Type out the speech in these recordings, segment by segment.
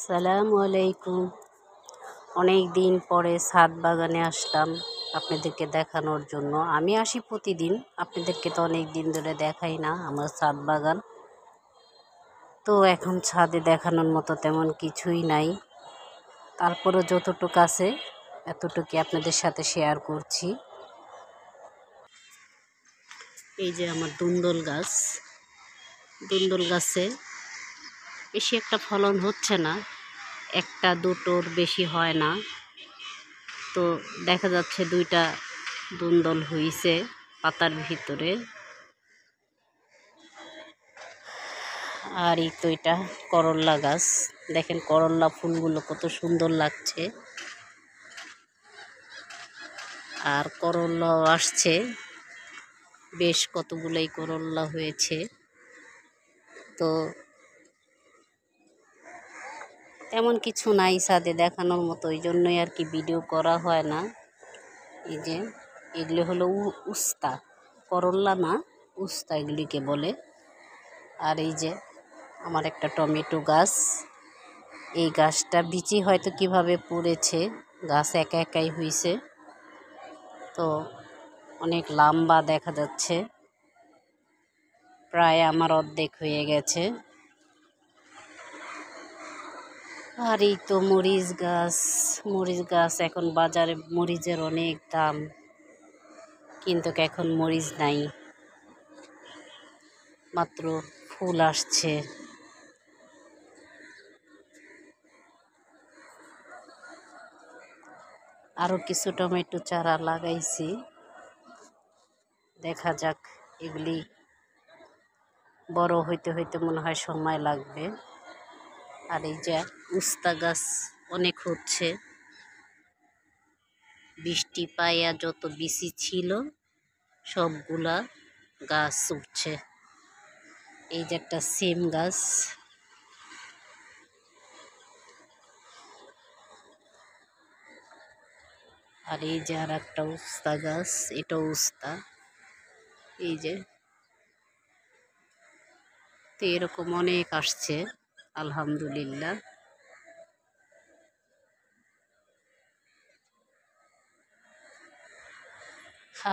সালামু আলাইকুম। অনেক দিন পরে ছাদ বাগানে আসলাম আপনাদেরকে দেখানোর জন্য। আমি আসি প্রতিদিন, আপনাদেরকে তো অনেক দিন ধরে দেখাই না আমার ছাদ বাগান। তো এখন ছাদে দেখানোর মতো তেমন কিছুই নাই, তারপরও যতটুকু আছে এতটুকু আপনাদের সাথে শেয়ার করছি। এই যে আমার দুন্দল গাছে বেশি একটা ফলন হচ্ছে না, একটা দুটোর বেশি হয় না। তো দেখা যাচ্ছে দুইটা দুন্দল হইছে পাতার ভিতরে। আর এই তো এটা করল্লা গাছ, দেখেন করল্লা ফুলগুলো কত সুন্দর লাগছে। আর করল্লাও আসছে, বেশ কতগুলোই করল্লা হয়েছে। তো তেমন কিছু নাই ছাদে দেখানোর মতো, ওই জন্যই আর কি ভিডিও করা হয় না। এই যে এগুলো হলো উস্তা, করল্লা না উস্তা এগুলিকে বলে। আর এই যে আমার একটা টমেটো গাছ, এই গাছটা বিচি হয়তো কিভাবে পড়েছে, গাছ একা একাই হয়েছে। তো অনেক লম্বা দেখা যাচ্ছে, প্রায় আমার অর্ধেক হয়ে গেছে। আর এই তো মরিচ গাছ এখন বাজারে মরিচের অনেক দাম, কিন্তু এখন মরিচ নাই, মাত্র ফুল আসছে। আরও কিছু টমেটো চারা লাগাইছি, দেখা যাক, এগুলি বড় হইতে হইতে মনে হয় সময় লাগবে। আর এই যে উস্তা গাছ অনেক হচ্ছে, বৃষ্টি পাইয়া যত বিচি ছিল সবগুলা গাছ উঠছে। এই যে একটা সিম গাছ, আর এই যে আর একটা উস্তা গাছ, এটাও উস্তা। এই যে তো এরকম অনেক আসছে আলহামদুলিল্লাহ।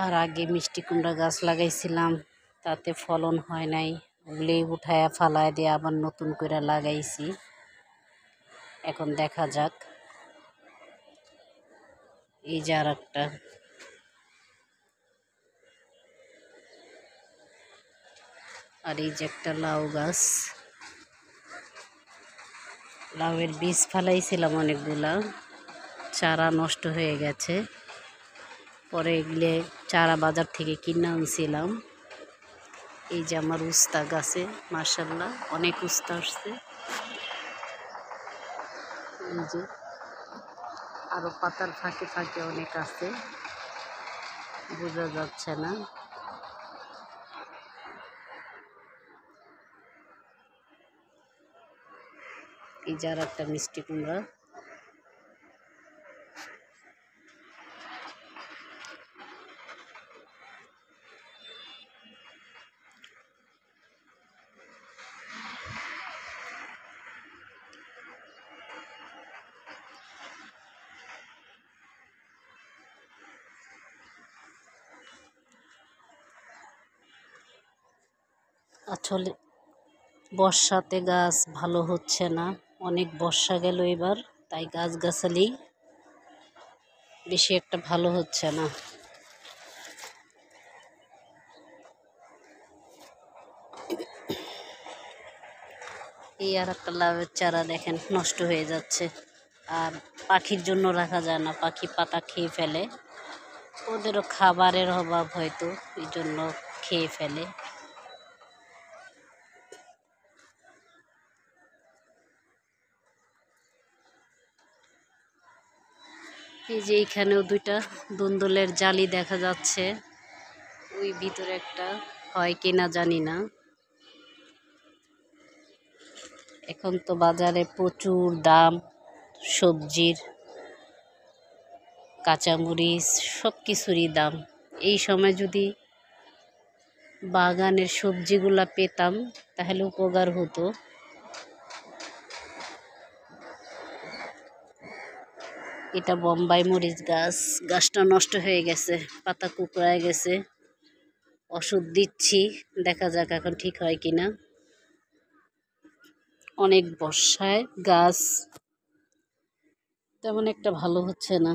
আর আগে মিষ্টি কুমড়া গাছ লাগাইছিলাম, তাতে ফলন হয় নাই, ওগুলি উঠায়া ফালায় দিয়ে আবার নতুন করে লাগাইছি। এখন দেখা যাক। এই যে আর একটা, আর এই যে একটা লাউ গাছ, লাউয়ের বীজ ফালাইছিলাম অনেকগুলা, চারা নষ্ট হয়ে গেছে। পরে এগুলো চারা বাজার থেকে কিনে আনছিলাম। এই যে আমার উস্তা গাছে মাশাআল্লাহ অনেক উস্তা আসছে। এই যে আরো পাতার ফাঁকে ফাঁকে অনেক আছে, বোঝা যাচ্ছে না। এই যে আর একটা মিষ্টি কুমড়া। আসলে বর্ষাতে গাছ ভালো হচ্ছে না, অনেক বর্ষা গেল এবার, তাই গাছগাছালি বেশি একটা ভালো হচ্ছে না। এই আর একটা লাউয়ের চারা দেখেন নষ্ট হয়ে যাচ্ছে। আর পাখির জন্য রাখা যায় না, পাখি পাতা খেয়ে ফেলে, ওদেরও খাবারের অভাব হয়তো, এই জন্য খেয়ে ফেলে। এই যে এইখানেও দুইটা দুন্দুলের জালি দেখা যাচ্ছে, ওই ভিতরে একটা হয় কিনা জানি না। এখন তো বাজারে প্রচুর দাম সবজির, কাঁচামরিচ সব কিছুরই দাম। এই সময় যদি বাগানের সবজিগুলা পেতাম তাহলে উপকার হতো। এটা বোম্বাই মরিচ গাছ, গাছটা নষ্ট হয়ে গেছে, পাতা কুকড়ায় গেছে। ওষুধ দিচ্ছি, দেখা যাক এখন ঠিক হয় কিনা। অনেক বর্ষায় গাছ তেমন একটা ভালো হচ্ছে না।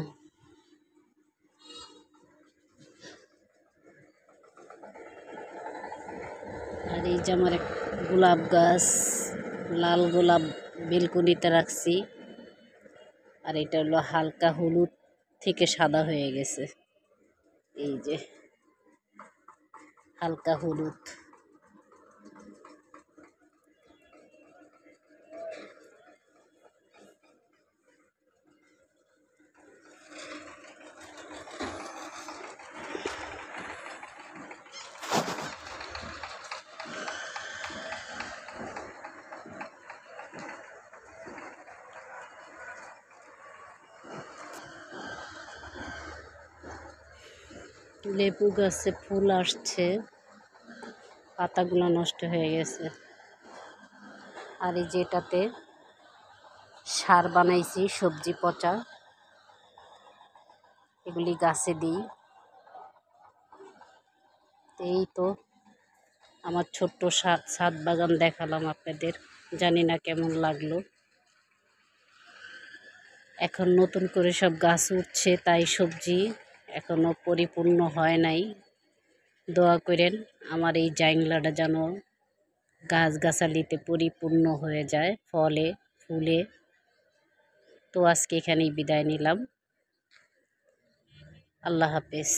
আর এই যে আমার এক গোলাপ গাছ, লাল গোলাপ বেলকুনিতে রাখছি। আর এটা হলো হালকা হলুদ থেকে সাদা হয়ে গেছে, এই যে হালকা হলুদ। লেবু গাছে ফুল আসছে, পাতাগুলো নষ্ট হয়ে গেছে। আর এই যেটাতে সার বানাইছি সবজি পচা, এগুলি গাছে দিই। এই তো আমার ছোট্ট ছাদ বাগান দেখালাম আপনাদের, জানি না কেমন লাগলো। এখন নতুন করে সব গাছ উঠছে, তাই সবজি এখনো পরিপূর্ণ হয় নাই। দোয়া করেন আমার এই জাংলাটা যেন গাছগাছালিতে পরিপূর্ণ হয়ে যায়, ফলে ফুলে। তো আজকে এখানেই বিদায় নিলাম। আল্লাহ হাফেজ।